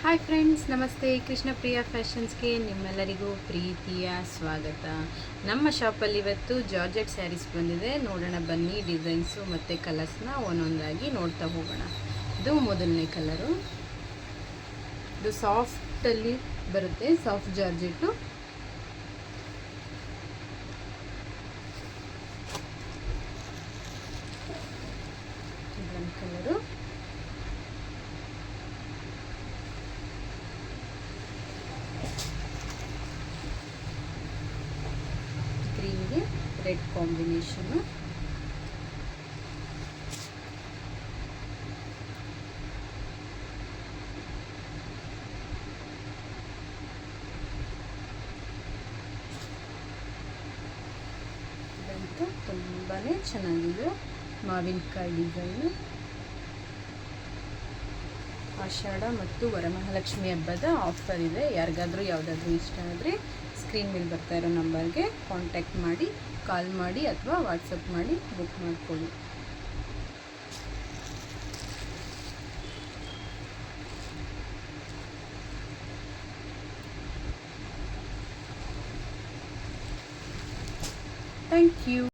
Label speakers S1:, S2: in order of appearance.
S1: Hi friends, ನಮಸ್ತೆ. ಕೃಷ್ಣಪ್ರಿಯ ಫ್ಯಾಷನ್ಸ್ಗೆ ನಿಮ್ಮೆಲ್ಲರಿಗೂ ಪ್ರೀತಿಯ ಸ್ವಾಗತ. ನಮ್ಮ ಶಾಪಲ್ಲಿ ಇವತ್ತು ಜಾರ್ಜೆಟ್ ಸ್ಯಾರೀಸ್ ಬಂದಿದೆ. ನೋಡೋಣ ಬನ್ನಿ, ಡಿಸೈನ್ಸು ಮತ್ತು ಕಲರ್ಸ್ನ ಒಂದೊಂದಾಗಿ ನೋಡ್ತಾ ಹೋಗೋಣ. ಇದು ಮೊದಲನೇ ಕಲರು. ಇದು ಸಾಫ್ಟಲ್ಲಿ ಬರುತ್ತೆ, ಸಾಫ್ಟ್ ಜಾರ್ಜೆಟ್ಟು. ಇದೊಂದು ಕಲರು. ಗ್ರೀನ್ಗೆ ರೆಡ್ ಕಾಂಬಿನೇಷನ್ನು. ಇದಂತೂ ತುಂಬಾ ಚೆನ್ನಾಗಿದೆ. ಮಾವಿನಕಾಯಿ ಡಿಸೈನು. ಆಷಾಢ ಮತ್ತು ವರಮಹಾಲಕ್ಷ್ಮಿ ಹಬ್ಬದ ಆಫರ್ ಇದೆ. ಯಾರಿಗಾದರೂ ಯಾವುದಾದ್ರೂ ಇಷ್ಟ ಆದರೆ ಸ್ಕ್ರೀನ್ ಮೇಲೆ ಬರ್ತಾ ಇರೋ ನಂಬರ್ಗೆ ಕಾಂಟ್ಯಾಕ್ಟ್ ಮಾಡಿ, ಕಾಲ್ ಮಾಡಿ ಅಥವಾ ವಾಟ್ಸಪ್ ಮಾಡಿ ಬುಕ್ ಮಾಡ್ಕೊಳ್ಳಿ. Thank you.